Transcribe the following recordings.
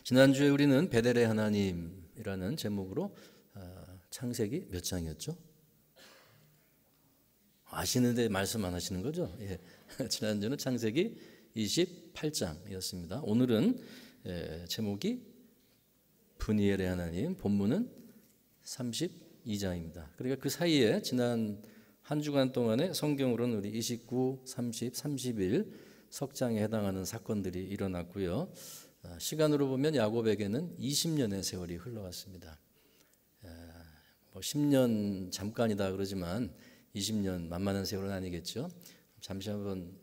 지난주에 우리는 베델의 하나님이라는 제목으로 창세기 몇 장이었죠? 아시는데 말씀 안 하시는 거죠? 예. 지난주는 창세기 28장이었습니다. 오늘은 제목이 브니엘의 하나님, 본문은 32장입니다. 그러니까 그 사이에 지난 한 주간 동안에 성경으로는 우리 29, 30, 31 석장에 해당하는 사건들이 일어났고요. 시간으로 보면 야곱에게는 20년의 세월이 흘러갔습니다. 뭐 10년 잠깐이다 그러지만 20년 만만한 세월은 아니겠죠. 잠시 한번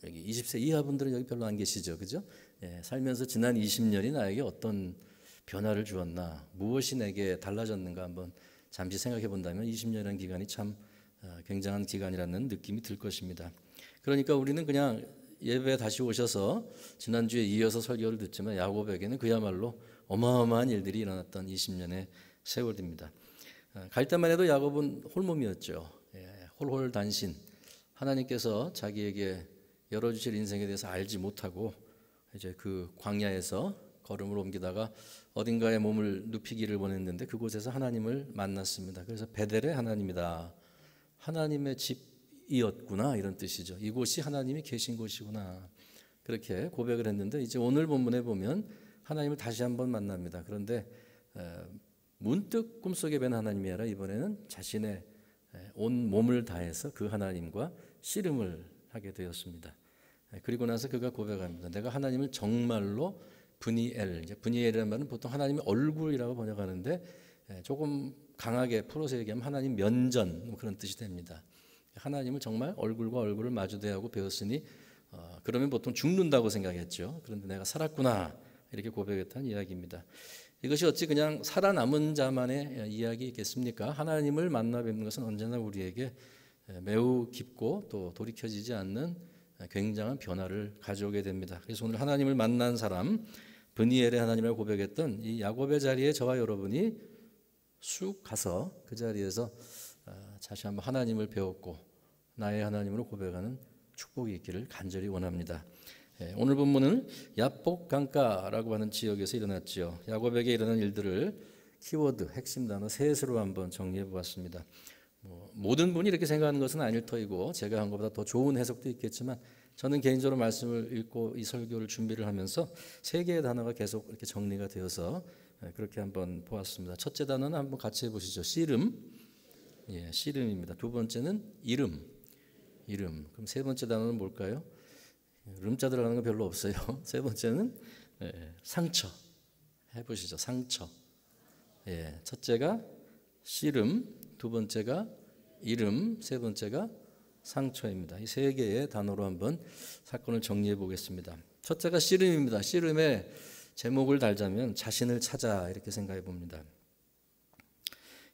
여기 20세 이하 분들은 여기 별로 안 계시죠, 그죠? 살면서 지난 20년이 나에게 어떤 변화를 주었나, 무엇이 내게 달라졌는가 한번 잠시 생각해 본다면 20년이라는 기간이 참 굉장한 기간이라는 느낌이 들 것입니다. 그러니까 우리는 그냥 예배에 다시 오셔서 지난주에 이어서 설교를 듣지만 야곱에게는 그야말로 어마어마한 일들이 일어났던 20년의 세월입니다. 갈 때만 해도 야곱은 홀몸이었죠. 홀홀단신, 하나님께서 자기에게 열어주실 인생에 대해서 알지 못하고 이제 그 광야에서 걸음을 옮기다가 어딘가에 몸을 눕히기를 원했는데 그곳에서 하나님을 만났습니다. 그래서 베델의 하나님이다, 하나님의 집이었구나, 이런 뜻이죠. 이곳이 하나님이 계신 곳이구나, 그렇게 고백을 했는데 이제 오늘 본문에 보면 하나님을 다시 한번 만납니다. 그런데 문득 꿈속에 뵌 하나님이 아니라 이번에는 자신의 온 몸을 다해서 그 하나님과 씨름을 하게 되었습니다. 그리고 나서 그가 고백합니다. 내가 하나님을 정말로 브니엘, 이제 브니엘이라는 말은 보통 하나님의 얼굴이라고 번역하는데 조금 강하게 풀어서 얘기하면 하나님 면전, 뭐 그런 뜻이 됩니다. 하나님을 정말 얼굴과 얼굴을 마주대하고 배웠으니 그러면 보통 죽는다고 생각했죠. 그런데 내가 살았구나, 이렇게 고백했다는 이야기입니다. 이것이 어찌 그냥 살아남은 자만의 이야기겠습니까? 하나님을 만나 뵙는 것은 언제나 우리에게 매우 깊고 또 돌이켜지지 않는 굉장한 변화를 가져오게 됩니다. 그래서 오늘 하나님을 만난 사람, 브니엘의 하나님을 고백했던 이 야곱의 자리에 저와 여러분이 쑥 가서 그 자리에서 다시 한번 하나님을 배웠고 나의 하나님으로 고백하는 축복이 있기를 간절히 원합니다. 오늘 본문은 야복 강가라고 하는 지역에서 일어났지요. 야곱에게 일어난 일들을 키워드, 핵심 단어 셋으로 한번 정리해 보았습니다. 모든 분이 이렇게 생각하는 것은 아닐 터이고 제가 한 것보다 더 좋은 해석도 있겠지만 저는 개인적으로 말씀을 읽고 이 설교를 준비를 하면서 세 개의 단어가 계속 이렇게 정리가 되어서 그렇게 한번 보았습니다. 첫째 단어는 한번 같이 해보시죠. 씨름, 씨름입니다. 두 번째는 이름. 그럼 세 번째 단어는 뭘까요? 름자 들어가는 거 별로 없어요. 세 번째는 상처. 해보시죠. 상처. 첫째가 씨름, 두 번째가 이름, 세 번째가 상처입니다. 이 세 개의 단어로 한번 사건을 정리해 보겠습니다. 첫째가 씨름입니다. 씨름의 제목을 달자면 자신을 찾아, 이렇게 생각해 봅니다.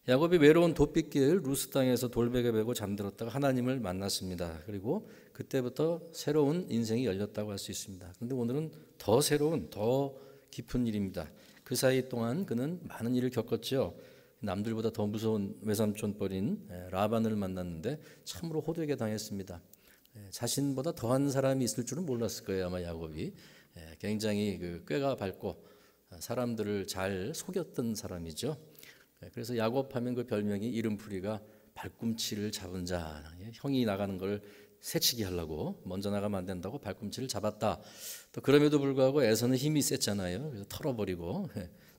야곱이 외로운 도피길 루스 땅에서 돌베개 베고 잠들었다가 하나님을 만났습니다. 그리고 그때부터 새로운 인생이 열렸다고 할 수 있습니다. 그런데 오늘은 더 새로운, 더 깊은 일입니다. 그 사이 동안 그는 많은 일을 겪었죠. 남들보다 더 무서운 외삼촌뻘인 라반을 만났는데 참으로 호되게 당했습니다. 자신보다 더한 사람이 있을 줄은 몰랐을 거예요, 아마 야곱이. 굉장히 그 꾀가 밝고 사람들을 잘 속였던 사람이죠. 그래서 야곱하면 그 별명이 이름풀이가 발꿈치를 잡은 자, 형이 나가는 걸 새치기 하려고 먼저 나가면 안 된다고 발꿈치를 잡았다. 또 그럼에도 불구하고 에서는 힘이 셌잖아요. 그래서 털어버리고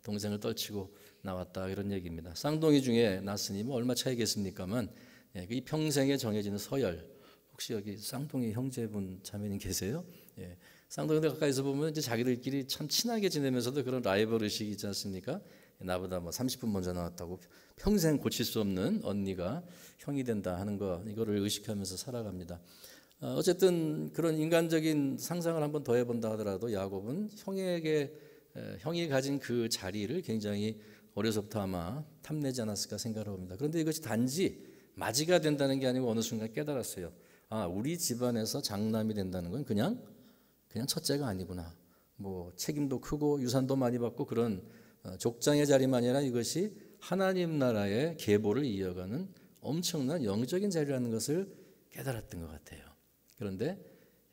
동생을 떨치고 나왔다, 이런 얘기입니다. 쌍둥이 중에 낳았으니 뭐 얼마 차이겠습니까만 이 평생에 정해지는 서열, 혹시 여기 쌍둥이 형제분 자매님 계세요? 쌍둥이들 가까이서 보면 이제 자기들끼리 참 친하게 지내면서도 그런 라이벌 의식이 있지 않습니까? 나보다 뭐 30분 먼저 나왔다고 평생 고칠 수 없는 언니가 형이 된다 하는 거, 이거를 의식하면서 살아갑니다. 어쨌든 그런 인간적인 상상을 한번 더 해본다 하더라도 야곱은 형이 가진 그 자리를 굉장히 어려서부터 아마 탐내지 않았을까 생각을 합니다. 그런데 이것이 단지 맞이가 된다는 게 아니고 어느 순간 깨달았어요. 우리 집안에서 장남이 된다는 건 그냥 첫째가 아니구나. 뭐 책임도 크고 유산도 많이 받고 그런 족장의 자리만 아니라 이것이 하나님 나라의 계보를 이어가는 엄청난 영적인 자리라는 것을 깨달았던 것 같아요. 그런데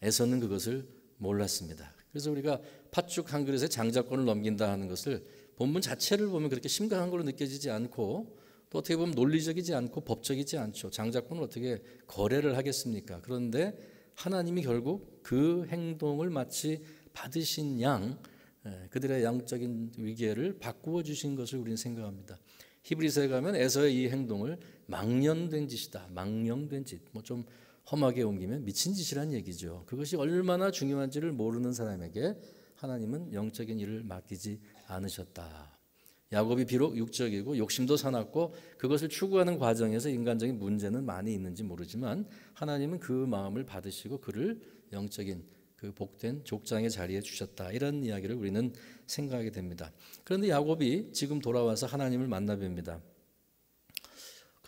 에서는 그것을 몰랐습니다. 그래서 우리가 팥죽 한 그릇에 장자권을 넘긴다 하는 것을 본문 자체를 보면 그렇게 심각한 걸로 느껴지지 않고, 또 어떻게 보면 논리적이지 않고 법적이지 않죠. 장자권을 어떻게 거래를 하겠습니까? 그런데 하나님이 결국 그 행동을 마치 받으신 양, 그들의 양적인 위계를 바꾸어 주신 것을 우리는 생각합니다. 히브리서에 가면 에서의 이 행동을 망령된 짓이다. 망령된 짓. 뭐 좀 험하게 옮기면 미친 짓이란 얘기죠. 그것이 얼마나 중요한지를 모르는 사람에게 하나님은 영적인 일을 맡기지 않으셨다. 야곱이 비록 육적이고 욕심도 사납고 그것을 추구하는 과정에서 인간적인 문제는 많이 있는지 모르지만 하나님은 그 마음을 받으시고 그를 영적인 그 복된 족장의 자리에 주셨다. 이런 이야기를 우리는 생각하게 됩니다. 그런데 야곱이 지금 돌아와서 하나님을 만나 뵙니다.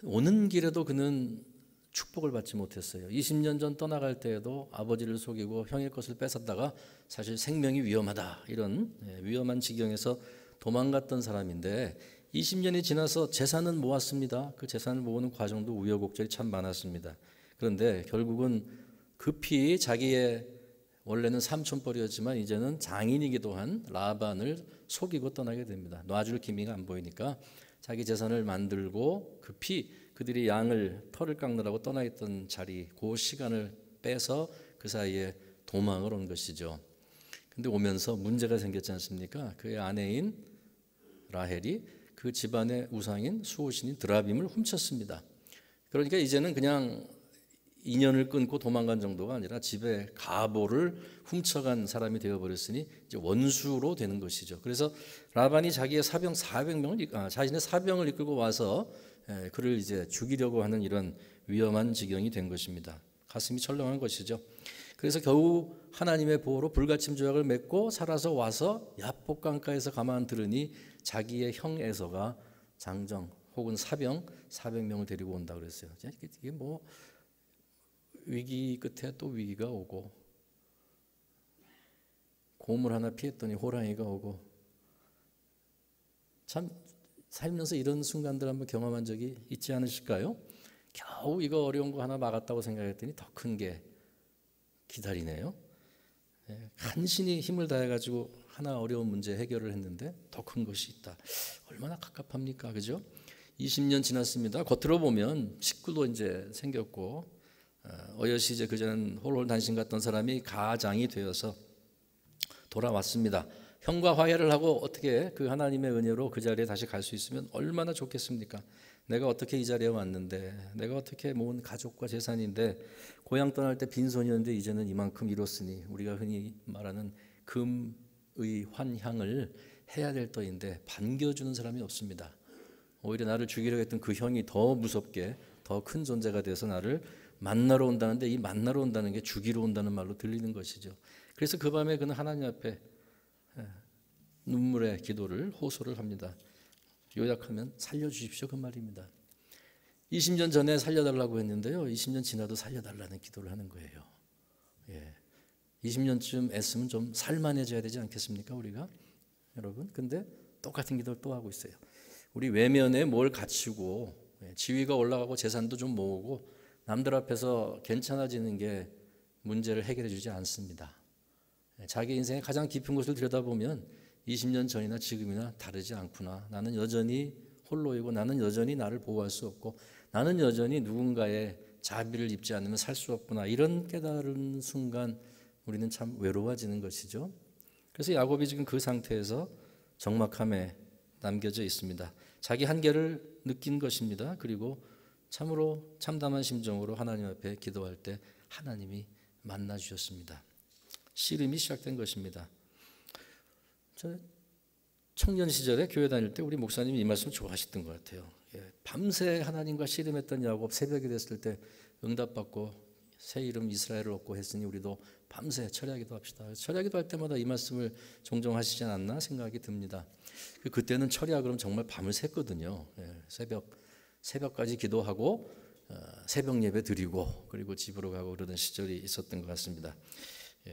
오는 길에도 그는 축복을 받지 못했어요. 20년 전 떠나갈 때에도 아버지를 속이고 형의 것을 뺏었다가 사실 생명이 위험하다, 이런 위험한 지경에서 도망갔던 사람인데 20년이 지나서 재산은 모았습니다. 그 재산을 모으는 과정도 우여곡절이 참 많았습니다. 그런데 결국은 급히 자기의 원래는 삼촌뻘이었지만 이제는 장인이기도 한 라반을 속이고 떠나게 됩니다. 놔줄 기미가 안 보이니까 자기 재산을 만들고 급히 그들이 양을 털을 깎느라고 떠나 있던 자리, 그 시간을 빼서 그 사이에 도망을 온 것이죠. 근데 오면서 문제가 생겼지 않습니까? 그의 아내인 라헬이 그 집안의 우상인 수호신인 드라빔을 훔쳤습니다. 그러니까 이제는 그냥 인연을 끊고 도망간 정도가 아니라 집에 가보를 훔쳐간 사람이 되어버렸으니 이제 원수로 되는 것이죠. 그래서 라반이 자기의 사병 400명을 자신의 사병을 이끌고 와서 그를 이제 죽이려고 하는 이런 위험한 지경이 된 것입니다. 가슴이 철렁한 것이죠. 그래서 겨우 하나님의 보호로 불가침 조약을 맺고 살아서 와서 야복 강가에서 가만 들으니 자기의 형 에서가 장정 혹은 사병 400명을 데리고 온다 그랬어요. 이게 뭐 위기 끝에 또 위기가 오고, 고물 하나 피했더니 호랑이가 오고, 참 살면서 이런 순간들 한번 경험한 적이 있지 않으실까요? 겨우 이거 어려운 거 하나 막았다고 생각했더니 더 큰 게 기다리네요. 간신히 힘을 다해가지고 하나 어려운 문제 해결을 했는데 더 큰 것이 있다. 얼마나 갑갑합니까, 그죠? 20년 지났습니다. 겉으로 보면 식구도 이제 생겼고, 어여시 이제 그전엔 홀홀 단신 같던 사람이 가장이 되어서 돌아왔습니다. 형과 화해를 하고 어떻게 그 하나님의 은혜로 그 자리에 다시 갈 수 있으면 얼마나 좋겠습니까? 내가 어떻게 이 자리에 왔는데, 내가 어떻게 모은 가족과 재산인데, 고향 떠날 때 빈손이었는데 이제는 이만큼 이뤘으니 우리가 흔히 말하는 금의 환향을 해야 될 터인데 반겨주는 사람이 없습니다. 오히려 나를 죽이려고 했던 그 형이 더 무섭게 더 큰 존재가 돼서 나를 만나러 온다는데, 이 만나러 온다는 게 죽이러 온다는 말로 들리는 것이죠. 그래서 그 밤에 그는 하나님 앞에 눈물의 기도를 호소를 합니다. 요약하면 살려주십시오, 그 말입니다. 20년 전에 살려달라고 했는데요, 20년 지나도 살려달라는 기도를 하는 거예요. 20년쯤 애쓰면 좀 살만해져야 되지 않겠습니까, 우리가? 여러분, 근데 똑같은 기도를 또 하고 있어요. 우리 외면에 뭘 갖추고 지위가 올라가고 재산도 좀 모으고 남들 앞에서 괜찮아지는 게 문제를 해결해 주지 않습니다. 자기 인생의 가장 깊은 곳을 들여다보면 20년 전이나 지금이나 다르지 않구나. 나는 여전히 홀로이고, 나는 여전히 나를 보호할 수 없고, 나는 여전히 누군가의 자비를 입지 않으면 살 수 없구나. 이런 깨달은 순간 우리는 참 외로워지는 것이죠. 그래서 야곱이 지금 그 상태에서 적막함에 남겨져 있습니다. 자기 한계를 느낀 것입니다. 그리고 참으로 참담한 심정으로 하나님 앞에 기도할 때 하나님이 만나 주셨습니다. 씨름이 시작된 것입니다. 저 청년 시절에 교회 다닐 때 우리 목사님이 이 말씀 좋아하셨던 것 같아요. 밤새 하나님과 씨름했던 야곱, 새벽이 됐을 때 응답받고 새 이름 이스라엘을 얻고 했으니 우리도 밤새 철야기도 합시다. 철야기도 할 때마다 이 말씀을 종종 하시지 않았나 생각이 듭니다. 그때는 철야 그럼 정말 밤을 샜거든요. 새벽까지 기도하고 새벽 예배 드리고 그리고 집으로 가고 그러던 시절이 있었던 것 같습니다.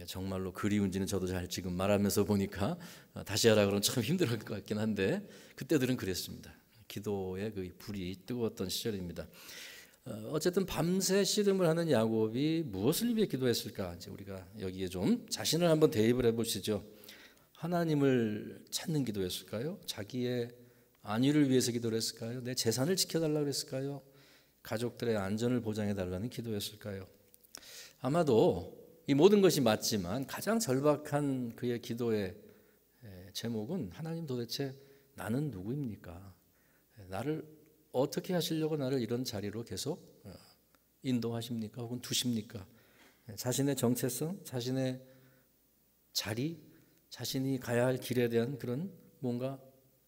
정말로 그리운지는 저도 잘 지금 말하면서 보니까 다시 하라 그러면 참 힘들 것 같긴 한데 그때들은 그랬습니다. 기도의 그 불이 뜨거웠던 시절입니다. 어쨌든 밤새 씨름을 하는 야곱이 무엇을 위해 기도했을까? 이제 우리가 여기에 좀 자신을 한번 대입을 해보시죠. 하나님을 찾는 기도였을까요? 자기의 안위를 위해서 기도를 했을까요? 내 재산을 지켜달라고 했을까요? 가족들의 안전을 보장해달라는 기도였을까요? 아마도 이 모든 것이 맞지만 가장 절박한 그의 기도의 제목은 하나님 도대체 나는 누구입니까? 나를 어떻게 하시려고 나를 이런 자리로 계속 인도하십니까? 혹은 두십니까? 자신의 정체성, 자신의 자리, 자신이 가야 할 길에 대한 그런 뭔가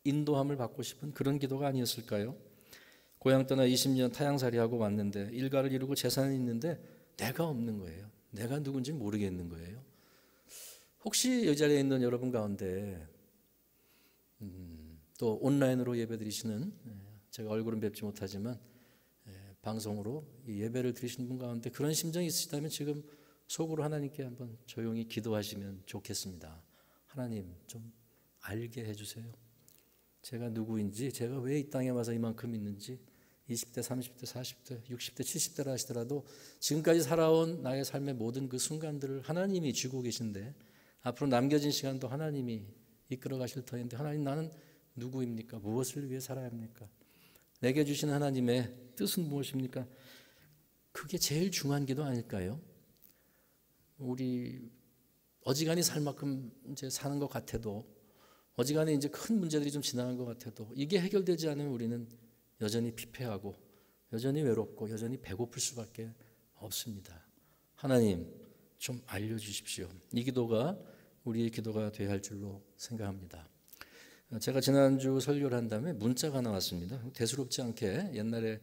인도함을 받고 싶은 그런 기도가 아니었을까요? 고향 떠나 20년 타향살이하고 왔는데 일가를 이루고 재산이 있는데 내가 없는 거예요. 내가 누군지 모르겠는 거예요. 혹시 이 자리에 있는 여러분 가운데 또 온라인으로 예배드리시는, 제가 얼굴은 뵙지 못하지만 방송으로 이 예배를 드리시는 분 가운데 그런 심정이 있으시다면 지금 속으로 하나님께 한번 조용히 기도하시면 좋겠습니다. 하나님 좀 알게 해주세요. 제가 누구인지, 제가 왜 이 땅에 와서 이만큼 있는지, 20대, 30대, 40대, 60대, 70대라 하시더라도 지금까지 살아온 나의 삶의 모든 그 순간들을 하나님이 쥐고 계신데 앞으로 남겨진 시간도 하나님이 이끌어 가실 터인데 하나님 나는 누구입니까? 무엇을 위해 살아야 합니까? 내게 주신 하나님의 뜻은 무엇입니까? 그게 제일 중요한 기도 아닐까요? 우리 어지간히 살 만큼 이제 사는 것 같아도, 어지간히 이제 큰 문제들이 좀 지나간 것 같아도 이게 해결되지 않으면 우리는 여전히 피폐하고 여전히 외롭고 여전히 배고플 수밖에 없습니다. 하나님 좀 알려주십시오. 이 기도가 우리의 기도가 되어야 할 줄로 생각합니다. 제가 지난주 설교를 한 다음에 문자가 나왔습니다. 대수롭지 않게 옛날에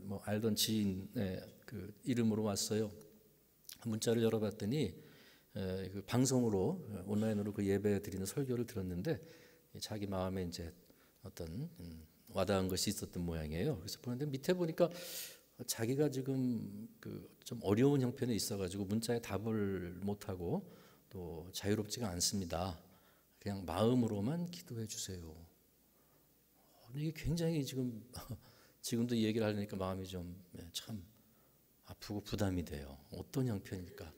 뭐 알던 지인의 그 이름으로 왔어요. 문자를 열어봤더니 그 방송으로 온라인으로 그 예배 드리는 설교를 들었는데 자기 마음에 이제 어떤 와닿은 것이 있었던 모양이에요. 그래서 보는데 밑에 보니까 자기가 지금 그 좀 어려운 형편에 있어가지고 문자에 답을 못하고 또 자유롭지가 않습니다. 그냥 마음으로만 기도해 주세요. 이게 굉장히 지금도 이 얘기를 하려니까 마음이 좀 참 아프고 부담이 돼요. 어떤 형편일까?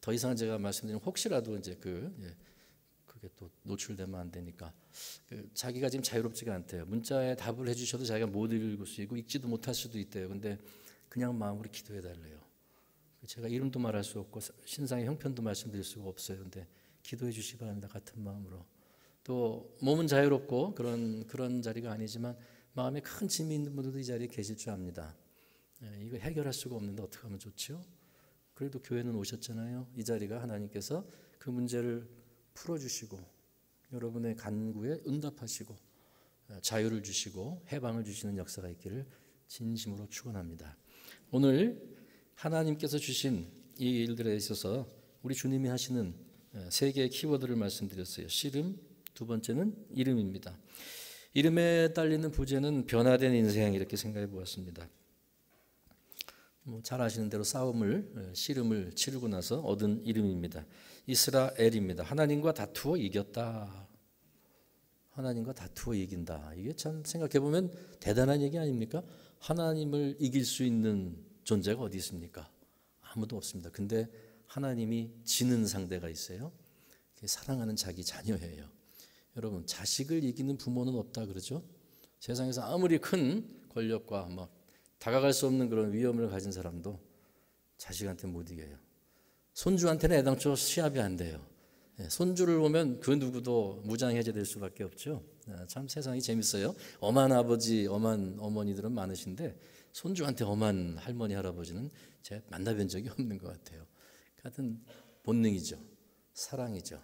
더 이상 제가 말씀드리면 혹시라도 이제 그게 또 노출되면 안 되니까 자기가 지금 자유롭지가 않대요. 문자에 답을 해주셔도 자기가 못 읽을 수 있고 읽지도 못할 수도 있대요. 근데 그냥 마음으로 기도해 달래요. 제가 이름도 말할 수 없고 신상의 형편도 말씀드릴 수가 없어요. 근데 기도해 주시기 바랍니다. 같은 마음으로. 또 몸은 자유롭고 그런 자리가 아니지만 마음에 큰 짐이 있는 분들도 이 자리에 계실 줄 압니다. 이거 해결할 수가 없는데 어떻게 하면 좋죠? 그래도 교회는 오셨잖아요. 이 자리가 하나님께서 그 문제를 풀어주시고 여러분의 간구에 응답하시고 자유를 주시고 해방을 주시는 역사가 있기를 진심으로 축원합니다. 오늘 하나님께서 주신 이 일들에 있어서 우리 주님이 하시는 세 개의 키워드를 말씀드렸어요. 씨름, 두 번째는 이름입니다. 이름에 딸리는 부제는 변화된 인생 이렇게 생각해 보았습니다. 잘 아시는 대로 씨름을 치르고 나서 얻은 이름입니다. 이스라엘입니다. 하나님과 다투어 이겼다. 하나님과 다투어 이긴다. 이게 참 생각해보면 대단한 얘기 아닙니까? 하나님을 이길 수 있는 존재가 어디 있습니까? 아무도 없습니다. 근데 하나님이 지는 상대가 있어요. 사랑하는 자기 자녀예요. 여러분 자식을 이기는 부모는 없다 그러죠? 세상에서 아무리 큰 권력과 막 다가갈 수 없는 그런 위험을 가진 사람도 자식한테 못 이겨요. 손주한테는 애당초 시합이 안 돼요. 손주를 보면 그 누구도 무장해제될 수밖에 없죠. 참 세상이 재밌어요. 엄한 아버지, 엄한 어머니들은 많으신데 손주한테 엄한 할머니, 할아버지는 제가 만나본 적이 없는 것 같아요. 같은 본능이죠. 사랑이죠.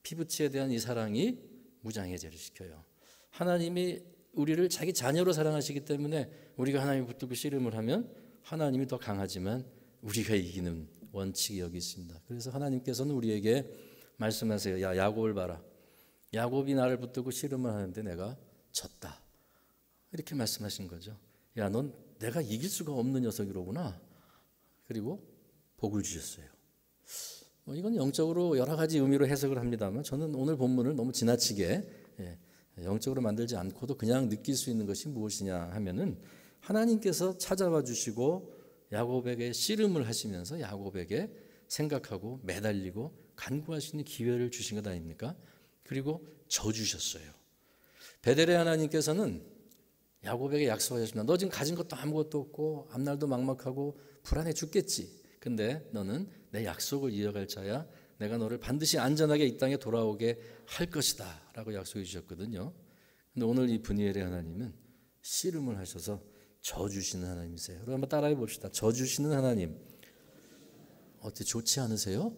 피부치에 대한 이 사랑이 무장해제를 시켜요. 하나님이 우리를 자기 자녀로 사랑하시기 때문에 우리가 하나님을 붙들고 씨름을 하면 하나님이 더 강하지만 우리가 이기는 원칙이 여기 있습니다. 그래서 하나님께서는 우리에게 말씀하세요. 야, 야곱을 봐라. 야곱이 나를 붙들고 씨름을 하는데 내가 졌다. 이렇게 말씀하신 거죠. 야, 넌 내가 이길 수가 없는 녀석이로구나. 그리고 복을 주셨어요. 이건 영적으로 여러 가지 의미로 해석을 합니다만 저는 오늘 본문을 너무 지나치게 영적으로 만들지 않고도 그냥 느낄 수 있는 것이 무엇이냐 하면은 하나님께서 찾아와 주시고 야곱에게 씨름을 하시면서 야곱에게 생각하고 매달리고 간구할 수 있는 기회를 주신 것 아닙니까? 그리고 져주셨어요. 베델의 하나님께서는 야곱에게 약속하셨습니다. 너 지금 가진 것도 아무것도 없고 앞날도 막막하고 불안해 죽겠지. 근데 너는 내 약속을 이어갈 자야. 내가 너를 반드시 안전하게 이 땅에 돌아오게 할 것이다 라고 약속해 주셨거든요. 근데 오늘 이 브니엘의 하나님은 씨름을 하셔서 져주시는 하나님이세요. 여러분 한번 따라해 봅시다. 져주시는 하나님. 어때, 좋지 않으세요?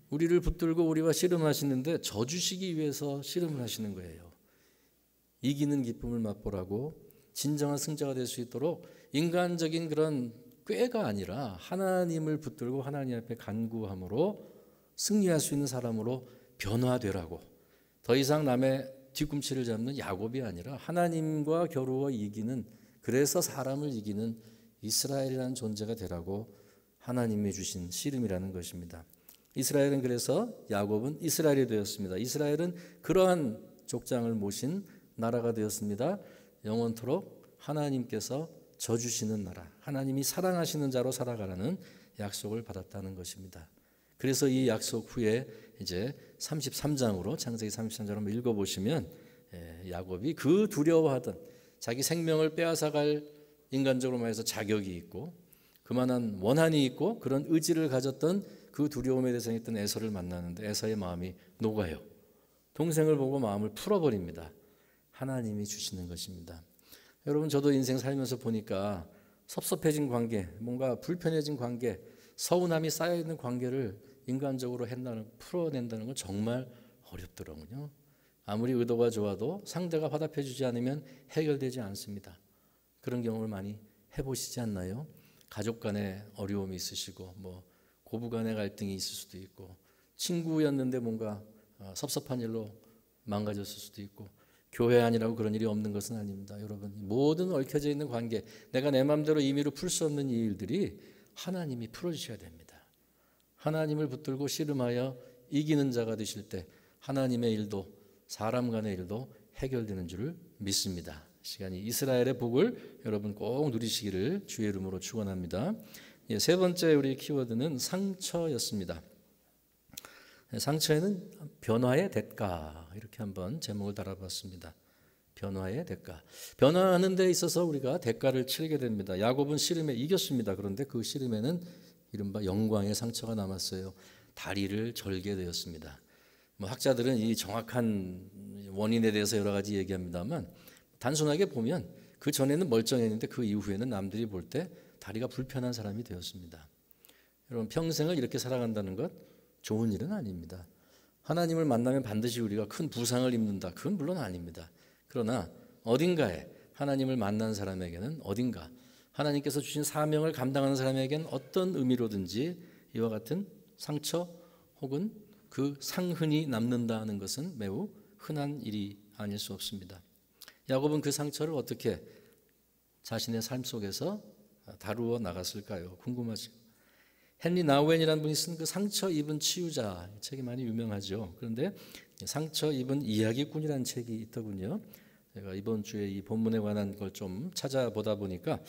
우리를 붙들고 우리와 씨름하시는데 져주시기 위해서 씨름을 하시는 거예요. 이기는 기쁨을 맛보라고 진정한 승자가 될 수 있도록 인간적인 그런 꾀가 아니라 하나님을 붙들고 하나님 앞에 간구함으로 승리할 수 있는 사람으로 변화되라고, 더 이상 남의 뒤꿈치를 잡는 야곱이 아니라 하나님과 겨루어 이기는, 그래서 사람을 이기는 이스라엘이라는 존재가 되라고 하나님이 주신 씨름이라는 것입니다. 이스라엘은 그래서 야곱은 이스라엘이 되었습니다. 이스라엘은 그러한 족장을 모신 나라가 되었습니다. 영원토록 하나님께서 져주시는 나라, 하나님이 사랑하시는 자로 살아가라는 약속을 받았다는 것입니다. 그래서 이 약속 후에 이제 33장으로, 창세기 33장을 한번 읽어보시면 야곱이 그 두려워하던 자기 생명을 빼앗아갈 인간적으로 말해서 자격이 있고 그만한 원한이 있고 그런 의지를 가졌던 그 두려움에 대상했던 에서를 만나는데 에서의 마음이 녹아요. 동생을 보고 마음을 풀어버립니다. 하나님이 주시는 것입니다. 여러분, 저도 인생 살면서 보니까 섭섭해진 관계, 뭔가 불편해진 관계, 서운함이 쌓여있는 관계를 인간적으로 풀어낸다는 건 정말 어렵더라고요. 아무리 의도가 좋아도 상대가 화답해주지 않으면 해결되지 않습니다. 그런 경험을 많이 해보시지 않나요? 가족 간에 어려움이 있으시고 고부 간의 갈등이 있을 수도 있고 친구였는데 뭔가 섭섭한 일로 망가졌을 수도 있고 교회 아니라고 그런 일이 없는 것은 아닙니다. 여러분, 모든 얽혀져 있는 관계, 내가 내 마음대로 임의로 풀 수 없는 이 일들이 하나님이 풀어주셔야 됩니다. 하나님을 붙들고 씨름하여 이기는 자가 되실 때 하나님의 일도 사람 간의 일도 해결되는 줄을 믿습니다. 시간이 이스라엘의 복을 여러분 꼭 누리시기를 주의 이름으로 축원합니다. 세 번째 우리 키워드는 상처였습니다. 상처에는 변화의 대가, 이렇게 한번 제목을 달아봤습니다. 변화의 대가. 변화하는 데 있어서 우리가 대가를 치르게 됩니다. 야곱은 씨름에 이겼습니다. 그런데 그 씨름에는 이른바 영광의 상처가 남았어요. 다리를 절게 되었습니다. 학자들은 이 정확한 원인에 대해서 여러 가지 얘기합니다만 단순하게 보면 그 전에는 멀쩡했는데 그 이후에는 남들이 볼 때 다리가 불편한 사람이 되었습니다. 여러분, 평생을 이렇게 살아간다는 것 좋은 일은 아닙니다. 하나님을 만나면 반드시 우리가 큰 부상을 입는다. 그건 물론 아닙니다. 그러나 어딘가에 하나님을 만난 사람에게는 어딘가 하나님께서 주신 사명을 감당하는 사람에게는 어떤 의미로든지 이와 같은 상처 혹은 그 상흔이 남는다는 것은 매우 흔한 일이 아닐 수 없습니다. 야곱은 그 상처를 어떻게 자신의 삶 속에서 다루어 나갔을까요? 궁금하죠. 헨리 나우엔이라는 분이 쓴 그 상처 입은 치유자 책이 많이 유명하죠. 그런데 상처 입은 이야기꾼이라는 책이 있더군요. 제가 이번 주에 이 본문에 관한 걸 좀 찾아보다 보니까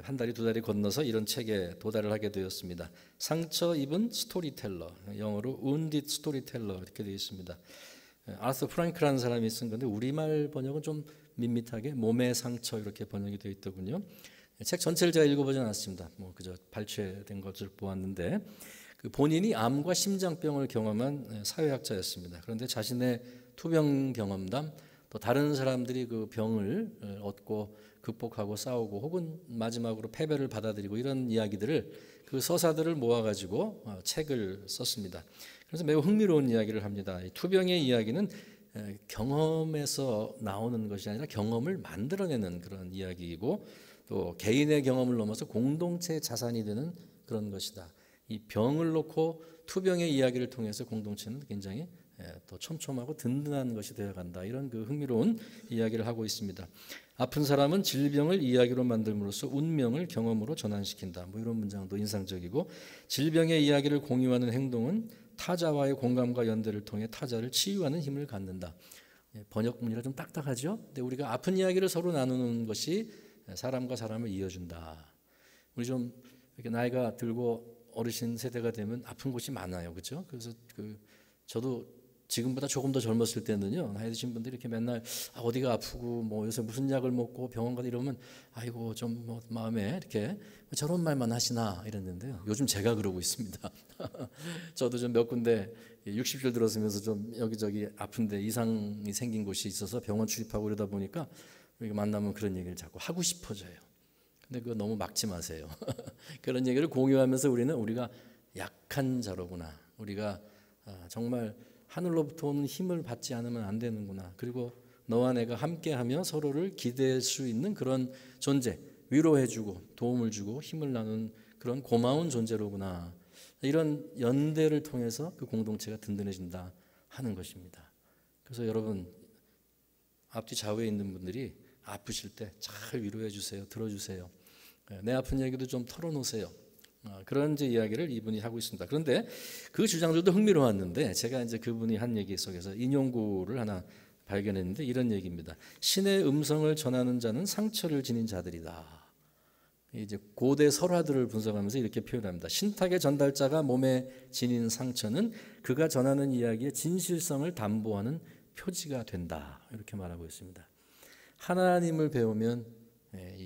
한 달이 두 달이 건너서 이런 책에 도달을 하게 되었습니다. 상처 입은 스토리텔러, 영어로 wounded storyteller 이렇게 되어 있습니다. 아서 프랑크라는 사람이 쓴 건데 우리말 번역은 좀 밋밋하게 몸의 상처 이렇게 번역이 되어 있더군요. 책 전체를 제가 읽어보지 않았습니다. 그저 발췌된 것을 보았는데 그 본인이 암과 심장병을 경험한 사회학자였습니다. 그런데 자신의 투병 경험담, 또 다른 사람들이 그 병을 얻고 극복하고 싸우고 혹은 마지막으로 패배를 받아들이고 이런 이야기들을 그 서사들을 모아가지고 책을 썼습니다. 그래서 매우 흥미로운 이야기를 합니다. 이 투병의 이야기는 경험에서 나오는 것이 아니라 경험을 만들어내는 그런 이야기이고 또 개인의 경험을 넘어서 공동체의 자산이 되는 그런 것이다. 이 병을 놓고 투병의 이야기를 통해서 공동체는 굉장히 또 촘촘하고 든든한 것이 되어간다. 이런 그 흥미로운 이야기를 하고 있습니다. 아픈 사람은 질병을 이야기로 만들므로써 운명을 경험으로 전환시킨다. 이런 문장도 인상적이고 질병의 이야기를 공유하는 행동은 타자와의 공감과 연대를 통해 타자를 치유하는 힘을 갖는다. 번역문이라 좀 딱딱하죠. 근데 우리가 아픈 이야기를 서로 나누는 것이 사람과 사람을 이어준다. 우리 좀 이렇게 나이가 들고 어르신 세대가 되면 아픈 곳이 많아요, 그렇죠? 그래서 저도 지금보다 조금 더 젊었을 때는요, 나이 드신 분들이 이렇게 맨날 어디가 아프고 뭐 요새 무슨 약을 먹고 병원 가다 이러면 아이고 좀 뭐 마음에 이렇게 저런 말만 하시나 이랬는데요. 요즘 제가 그러고 있습니다. 저도 좀 몇 군데 60줄 들었으면서 좀 여기저기 아픈데 이상이 생긴 곳이 있어서 병원 출입하고 그러다 보니까 우리가 만나면 그런 얘기를 자꾸 하고 싶어져요. 근데 그거 너무 막지 마세요. 그런 얘기를 공유하면서 우리가 약한 자로구나. 우리가 정말 하늘로부터 오는 힘을 받지 않으면 안 되는구나. 그리고 너와 내가 함께하며 서로를 기대할 수 있는 그런 존재, 위로해주고 도움을 주고 힘을 나누는 그런 고마운 존재로구나. 이런 연대를 통해서 그 공동체가 든든해진다 하는 것입니다. 그래서 여러분 앞뒤 좌우에 있는 분들이 아프실 때 잘 위로해 주세요. 들어주세요. 내 아픈 얘기도 좀 털어놓으세요. 그런 이제 이야기를 이분이 하고 있습니다. 그런데 그 주장들도 흥미로웠는데 제가 이제 그분이 한 얘기 속에서 인용구를 하나 발견했는데 이런 얘기입니다. 신의 음성을 전하는 자는 상처를 지닌 자들이다. 이제 고대 설화들을 분석하면서 이렇게 표현합니다. 신탁의 전달자가 몸에 지닌 상처는 그가 전하는 이야기의 진실성을 담보하는 표지가 된다. 이렇게 말하고 있습니다. 하나님을 배우면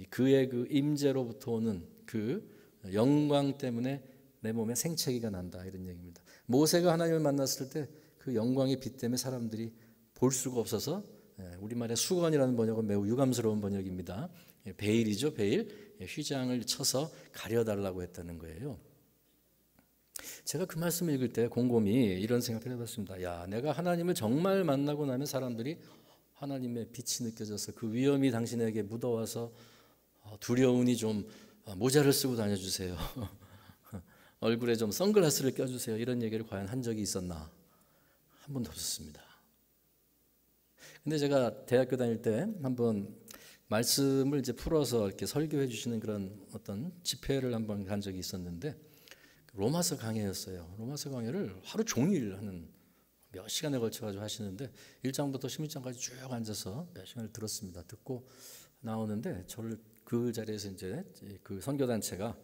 그의 그 임재로부터 오는 그 영광 때문에 내 몸에 생채기가 난다 이런 얘기입니다. 모세가 하나님을 만났을 때 그 영광의 빛 때문에 사람들이 볼 수가 없어서 우리말의 수건이라는 번역은 매우 유감스러운 번역입니다. 베일이죠, 베일. 휘장을 쳐서 가려달라고 했다는 거예요. 제가 그 말씀을 읽을 때 곰곰이 이런 생각을 해봤습니다. 야, 내가 하나님을 정말 만나고 나면 사람들이 하나님의 빛이 느껴져서 그 위엄이 당신에게 묻어와서 두려우니 좀 모자를 쓰고 다녀주세요. 얼굴에 좀 선글라스를 껴주세요. 이런 얘기를 과연 한 적이 있었나? 한 번도 없었습니다. 근데 제가 대학교 다닐 때 한번 말씀을 이제 풀어서 이렇게 설교해 주시는 그런 어떤 집회를 한번 간 적이 있었는데 로마서 강해였어요. 로마서 강해를 하루 종일 하는 몇 시간에 걸쳐가지고 하시는데 1장부터 16장까지 쭉 앉아서 몇 시간을 들었습니다. 듣고 나오는데 저를 그 자리에서 이제 그 선교단체가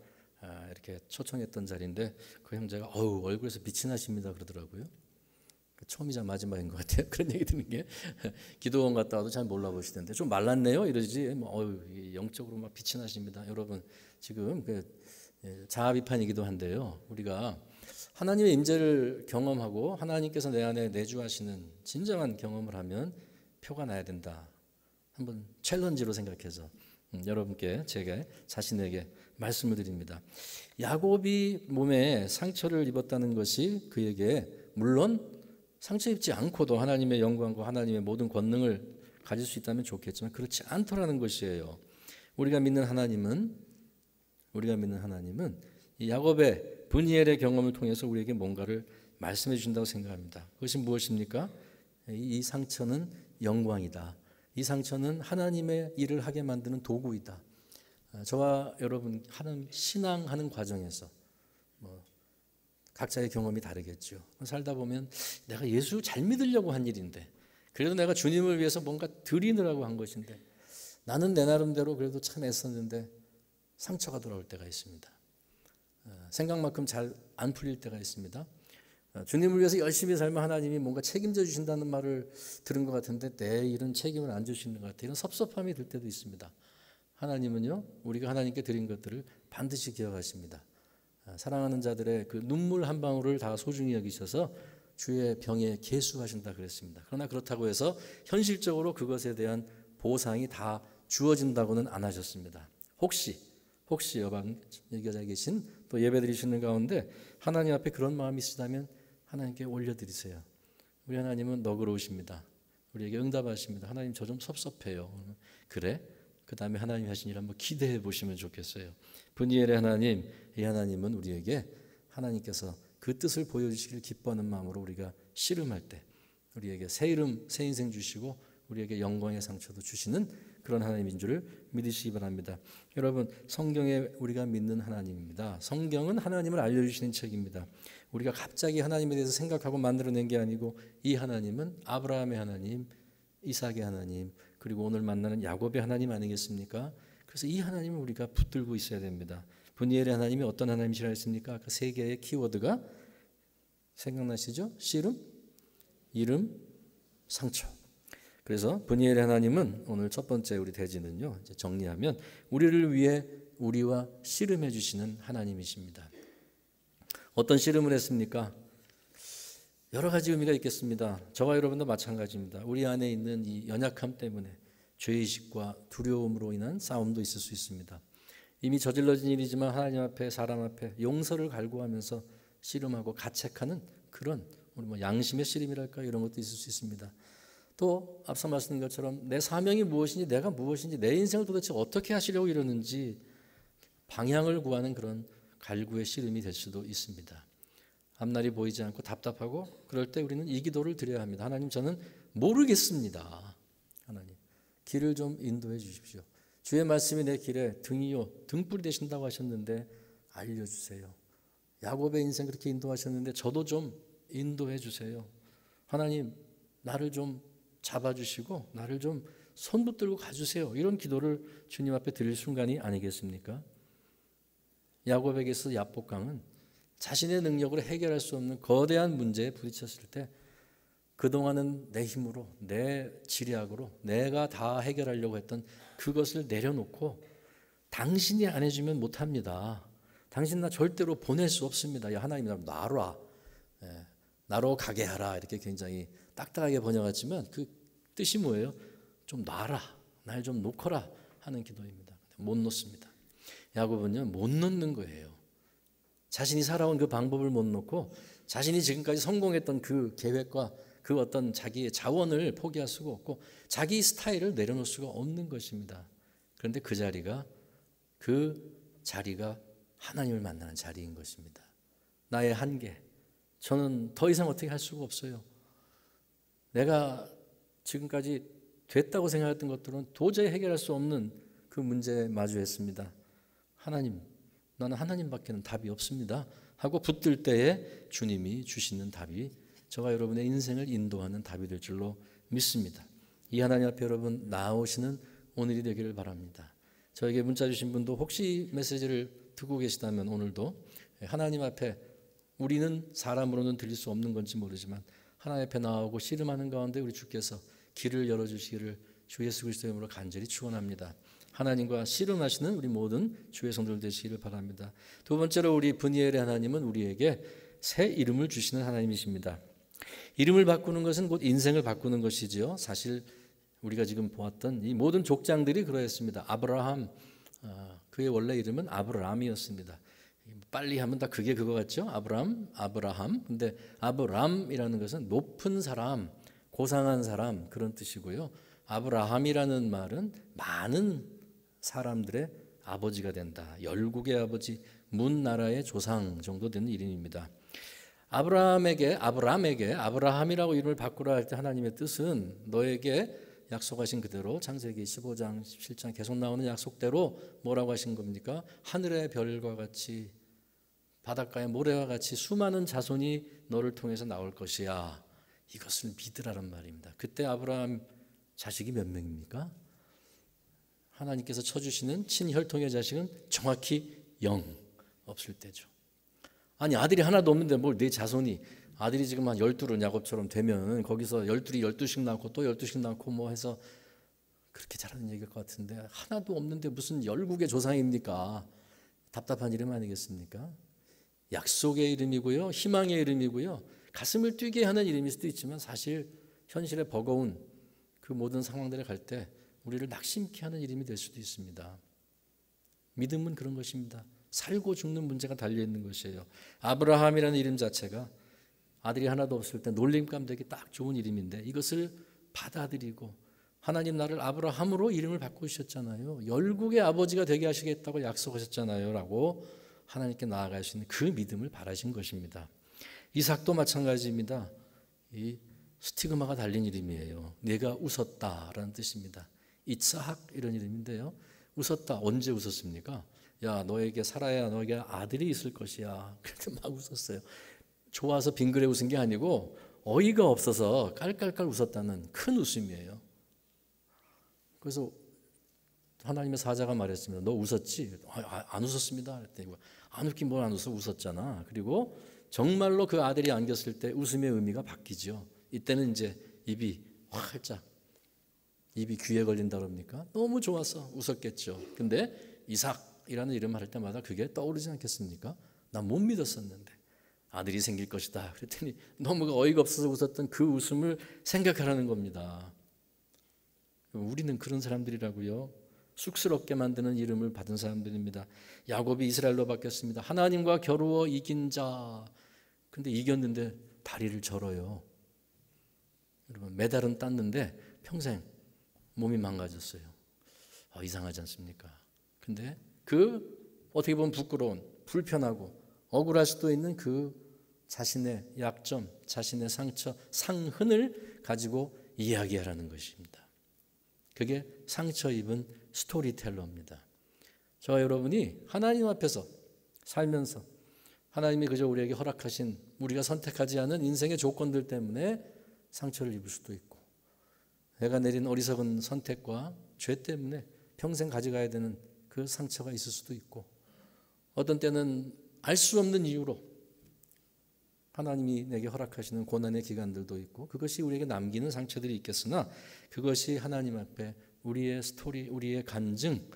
이렇게 초청했던 자리인데 그 형제가 얼굴에서 빛이 나십니다 그러더라고요. 처음이자 마지막인 것 같아요. 그런 얘기 듣는 게 기도원 갔다 와도 잘 몰라보시던데 좀 말랐네요 이러지 영적으로 막 빛이 나십니다. 여러분 지금 자아 비판이기도 한데요. 우리가 하나님의 임재를 경험하고 하나님께서 내 안에 내주하시는 진정한 경험을 하면 표가 나야 된다. 한번 챌린지로 생각해서 여러분께 제가 자신에게 말씀을 드립니다. 야곱이 몸에 상처를 입었다는 것이 그에게 물론 상처 입지 않고도 하나님의 영광과 하나님의 모든 권능을 가질 수 있다면 좋겠지만 그렇지 않더라는 것이에요. 우리가 믿는 하나님은 이 야곱의 브니엘의 경험을 통해서 우리에게 뭔가를 말씀해 주신다고 생각합니다. 그것이 무엇입니까? 이 상처는 영광이다. 이 상처는 하나님의 일을 하게 만드는 도구이다. 저와 여러분 하는 신앙하는 과정에서 각자의 경험이 다르겠죠. 살다 보면 내가 예수 잘 믿으려고 한 일인데 그래도 내가 주님을 위해서 뭔가 드리느라고 한 것인데 나는 내 나름대로 그래도 참 애썼는데 상처가 돌아올 때가 있습니다. 생각만큼 잘 안 풀릴 때가 있습니다. 주님을 위해서 열심히 살면 하나님이 뭔가 책임져 주신다는 말을 들은 것 같은데 내 일은 책임을 안 주시는 것 같아요. 이런 섭섭함이 들 때도 있습니다. 하나님은요, 우리가 하나님께 드린 것들을 반드시 기억하십니다. 사랑하는 자들의 그 눈물 한 방울을 다 소중히 여기셔서 주의 병에 계수하신다 그랬습니다. 그러나 그렇다고 해서 현실적으로 그것에 대한 보상이 다 주어진다고는 안 하셨습니다. 혹시 여방 여기 계신 또 예배드리시는 가운데 하나님 앞에 그런 마음이 있으시다면 하나님께 올려드리세요. 우리 하나님은 너그러우십니다. 우리에게 응답하십니다. 하나님 저 좀 섭섭해요. 그래? 그 다음에 하나님이 하신 일 한번 기대해 보시면 좋겠어요. 브니엘의 하나님, 이 하나님은 우리에게 하나님께서 그 뜻을 보여주시길 기뻐하는 마음으로 우리가 씨름할 때 우리에게 새 이름, 새 인생 주시고 우리에게 영광의 상처도 주시는 그런 하나님인 줄을 믿으시기 바랍니다. 여러분, 성경에 우리가 믿는 하나님입니다. 성경은 하나님을 알려주시는 책입니다. 우리가 갑자기 하나님에 대해서 생각하고 만들어낸 게 아니고 이 하나님은 아브라함의 하나님, 이삭의 하나님, 그리고 오늘 만나는 야곱의 하나님 아니겠습니까? 그래서 이 하나님을 우리가 붙들고 있어야 됩니다. 분이엘의 하나님이 어떤 하나님이시라 했습니까? 아까 세 개의 키워드가 생각나시죠? 씨름, 이름, 상처. 그래서 분이엘의 하나님은 오늘 첫 번째 우리 대지는요, 이제 정리하면 우리를 위해 우리와 씨름해 주시는 하나님이십니다. 어떤 씨름을 했습니까? 여러 가지 의미가 있겠습니다. 저와 여러분도 마찬가지입니다. 우리 안에 있는 이 연약함 때문에 죄의식과 두려움으로 인한 싸움도 있을 수 있습니다. 이미 저질러진 일이지만 하나님 앞에 사람 앞에 용서를 갈구하면서 씨름하고 가책하는 그런 우리 뭐 양심의 씨름이랄까 이런 것도 있을 수 있습니다. 또 앞서 말씀드린 것처럼 내 사명이 무엇인지 내가 무엇인지 내 인생을 도대체 어떻게 하시려고 이러는지 방향을 구하는 그런 갈구의 씨름이 될 수도 있습니다. 앞날이 보이지 않고 답답하고 그럴 때 우리는 이 기도를 드려야 합니다. 하나님, 저는 모르겠습니다. 하나님, 길을 좀 인도해 주십시오. 주의 말씀이 내 길에 등이요 등불이 되신다고 하셨는데 알려주세요. 야곱의 인생 그렇게 인도하셨는데 저도 좀 인도해 주세요. 하나님, 나를 좀 잡아주시고 나를 좀 손붙들고 가주세요. 이런 기도를 주님 앞에 드릴 순간이 아니겠습니까? 야곱에게서 야복강은 자신의 능력으로 해결할 수 없는 거대한 문제에 부딪혔을 때 그동안은 내 힘으로 내 지략으로 내가 다 해결하려고 했던 그것을 내려놓고 당신이 안 해주면 못합니다. 당신 나 절대로 보낼 수 없습니다. 야, 하나님 나로 나로 가게 하라. 이렇게 굉장히 딱딱하게 번역했지만 그 뜻이 뭐예요? 좀 놔라. 날 좀 놓거라 하는 기도입니다. 못 놓습니다. 야곱은요, 못 놓는 거예요. 자신이 살아온 그 방법을 못 놓고 자신이 지금까지 성공했던 그 계획과 그 어떤 자기의 자원을 포기할 수가 없고 자기 스타일을 내려놓을 수가 없는 것입니다. 그런데 그 자리가 하나님을 만나는 자리인 것입니다. 나의 한계, 저는 더 이상 어떻게 할 수가 없어요. 내가 지금까지 됐다고 생각했던 것들은 도저히 해결할 수 없는 그 문제에 마주했습니다. 하나님, 나는 하나님밖에는 답이 없습니다 하고 붙들 때에 주님이 주시는 답이 저와 여러분의 인생을 인도하는 답이 될 줄로 믿습니다. 이 하나님 앞에 여러분 나오시는 오늘이 되기를 바랍니다. 저에게 문자 주신 분도 혹시 메시지를 듣고 계시다면 오늘도 하나님 앞에 우리는 사람으로는 드릴 수 없는 건지 모르지만 하나님 앞에 나오고 씨름하는 가운데 우리 주께서 길을 열어주시기를 주 예수 그리스도의 이름으로 간절히 축원합니다. 하나님과 씨름하시는 우리 모든 주의 성도들 되시기를 바랍니다. 두 번째로 우리 분이엘의 하나님은 우리에게 새 이름을 주시는 하나님이십니다. 이름을 바꾸는 것은 곧 인생을 바꾸는 것이지요. 사실 우리가 지금 보았던 이 모든 족장들이 그러했습니다. 아브라함, 그의 원래 이름은 아브람이었습니다. 빨리 하면 다 그게 그거 같죠? 아브라함. 근데 아브람이라는 것은 높은 사람, 고상한 사람 그런 뜻이고요. 아브라함이라는 말은 많은 사람들의 아버지가 된다. 열국의 아버지, 문나라의 조상 정도 되는 이름입니다. 아브람에게 아브라함이라고 이름을 바꾸라 할 때 하나님의 뜻은 너에게 약속하신 그대로 창세기 15장, 17장 계속 나오는 약속대로 뭐라고 하신 겁니까? 하늘의 별과 같이 바닷가의 모래와 같이 수많은 자손이 너를 통해서 나올 것이야. 이것을 믿으라는 말입니다. 그때 아브라함 자식이 몇 명입니까? 하나님께서 쳐주시는 친혈통의 자식은 정확히 0 없을 때죠. 아니 아들이 하나도 없는데 뭘 내 자손이 아들이 지금 한 12은 야곱처럼 되면 거기서 12이 12씩 낳고 또 12씩 낳고 뭐 해서 그렇게 잘하는 얘기일 것 같은데 하나도 없는데 무슨 열국의 조상입니까? 답답한 이름 아니겠습니까? 약속의 이름이고요. 희망의 이름이고요. 가슴을 뛰게 하는 이름일 수도 있지만 사실 현실의 버거운 그 모든 상황들에 갈 때 우리를 낙심케 하는 이름이 될 수도 있습니다. 믿음은 그런 것입니다. 살고 죽는 문제가 달려있는 것이에요. 아브라함이라는 이름 자체가 아들이 하나도 없을 때 놀림감 되기 딱 좋은 이름인데 이것을 받아들이고 하나님 나를 아브라함으로 이름을 바꾸셨잖아요. 열국의 아버지가 되게 하시겠다고 약속하셨잖아요 라고 하나님께 나아갈 수 있는 그 믿음을 바라신 것입니다. 이삭도 마찬가지입니다. 이 스티그마가 달린 이름이에요. 내가 웃었다라는 뜻입니다. 이츠학 이런 이름인데요. 웃었다. 언제 웃었습니까? 야 너에게 살아야 너에게 아들이 있을 것이야. 그렇게 막 웃었어요. 좋아서 빙그레 웃은 게 아니고 어이가 없어서 깔깔깔 웃었다는 큰 웃음이에요. 그래서 하나님의 사자가 말했습니다. 너 웃었지? 안 웃었습니다. 그랬더니 안 웃긴 뭘 안 웃어? 웃었잖아. 그리고 정말로 그 아들이 안겼을 때 웃음의 의미가 바뀌죠. 이때는 이제 입이 활짝, 입이 귀에 걸린다 그럽니까? 너무 좋아서 웃었겠죠. 근데 이삭이라는 이름을 할 때마다 그게 떠오르지 않겠습니까? 난 못 믿었었는데 아들이 생길 것이다. 그랬더니 너무 어이가 없어서 웃었던 그 웃음을 생각하라는 겁니다. 우리는 그런 사람들이라고요. 쑥스럽게 만드는 이름을 받은 사람들입니다. 야곱이 이스라엘로 바뀌었습니다. 하나님과 겨루어 이긴 자. 근데 이겼는데 다리를 절어요. 여러분, 메달은 땄는데 평생 몸이 망가졌어요. 이상하지 않습니까? 근데 그 어떻게 보면 부끄러운, 불편하고 억울할 수도 있는 그 자신의 약점, 자신의 상처, 상흔을 가지고 이야기하라는 것입니다. 그게 상처 입은 스토리텔러입니다. 저와 여러분이 하나님 앞에서 살면서 하나님이 그저 우리에게 허락하신 우리가 선택하지 않은 인생의 조건들 때문에 상처를 입을 수도 있고 내가 내린 어리석은 선택과 죄 때문에 평생 가져가야 되는 그 상처가 있을 수도 있고 어떤 때는 알 수 없는 이유로 하나님이 내게 허락하시는 고난의 기간들도 있고 그것이 우리에게 남기는 상처들이 있겠으나 그것이 하나님 앞에 우리의 스토리, 우리의 간증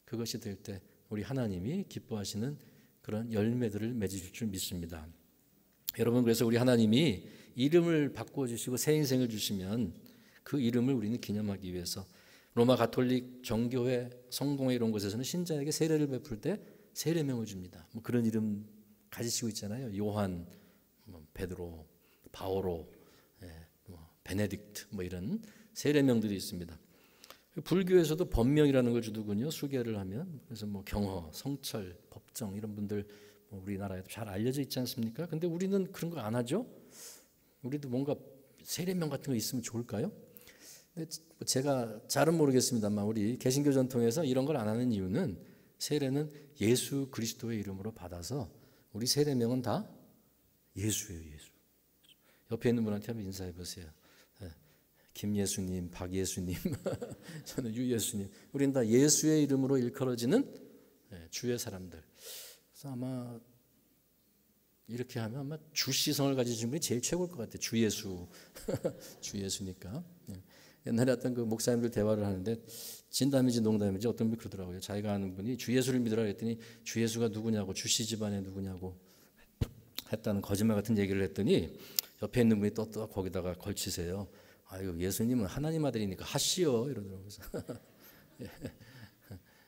그것이 될 때 우리 하나님이 기뻐하시는 그런 열매들을 맺으실 줄 믿습니다. 여러분 그래서 우리 하나님이 이름을 바꾸어 주시고 새 인생을 주시면 그 이름을 우리는 기념하기 위해서 로마 가톨릭 정교회 성공회 이런 곳에서는 신자에게 세례를 베풀 때 세례명을 줍니다. 뭐 그런 이름 가지시고 있잖아요. 요한, 베드로, 바오로, 베네딕트 뭐 이런 세례명들이 있습니다. 불교에서도 법명이라는 걸 주더군요. 수계를 하면 그래서 뭐 경허, 성철, 법정 이런 분들 뭐 우리나라에도 잘 알려져 있지 않습니까? 근데 우리는 그런 거 안 하죠. 우리도 뭔가 세례명 같은 거 있으면 좋을까요? 근데 제가 잘은 모르겠습니다만 우리 개신교 전통에서 이런 걸 안 하는 이유는 세례는 예수 그리스도의 이름으로 받아서 우리 세례명은 다 예수예요. 예수. 옆에 있는 분한테 한번 인사해 보세요. 김예수님, 박예수님, 저는 유예수님. 우리는 다 예수의 이름으로 일컬어지는 주의 사람들. 그래서 아마 이렇게 하면 아마 주시성을 가지신 분이 제일 최고일 것 같아요. 주예수, 주예수니까. 옛날에 어떤 그 목사님들 대화를 하는데 진담인지 농담인지 어떤 분이 그러더라고요. 자기가 아는 분이 주예수를 믿으라 했더니 주예수가 누구냐고 주씨 집안에 누구냐고 했다는 거짓말 같은 얘기를 했더니 옆에 있는 분이 또 거기다가 걸치세요. 아유 예수님은 하나님 아들이니까 하시오 이러더라고요.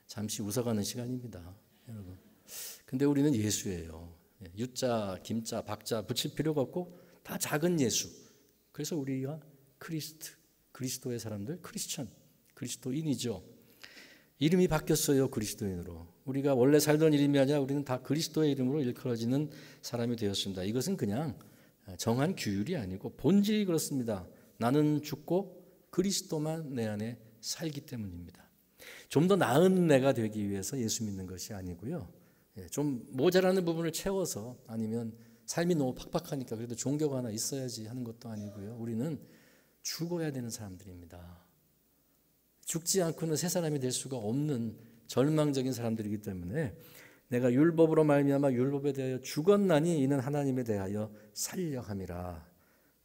잠시 웃어가는 시간입니다, 여러분. 근데 우리는 예수예요. 유자, 김자, 박자 붙일 필요가 없고 다 작은 예수. 그래서 우리가 그리스도의 사람들, 크리스천, 그리스도인이죠. 이름이 바뀌었어요, 그리스도인으로. 우리가 원래 살던 이름이 아니라 우리는 다 그리스도의 이름으로 일컬어지는 사람이 되었습니다. 이것은 그냥 정한 규율이 아니고 본질이 그렇습니다. 나는 죽고 그리스도만 내 안에 살기 때문입니다. 좀 더 나은 내가 되기 위해서 예수 믿는 것이 아니고요. 좀 모자라는 부분을 채워서 아니면 삶이 너무 팍팍하니까 그래도 종교가 하나 있어야지 하는 것도 아니고요. 우리는 죽어야 되는 사람들입니다. 죽지 않고는 새 사람이 될 수가 없는 절망적인 사람들이기 때문에 내가 율법으로 말미암아 율법에 대하여 죽었나니 이는 하나님에 대하여 살려 함이라.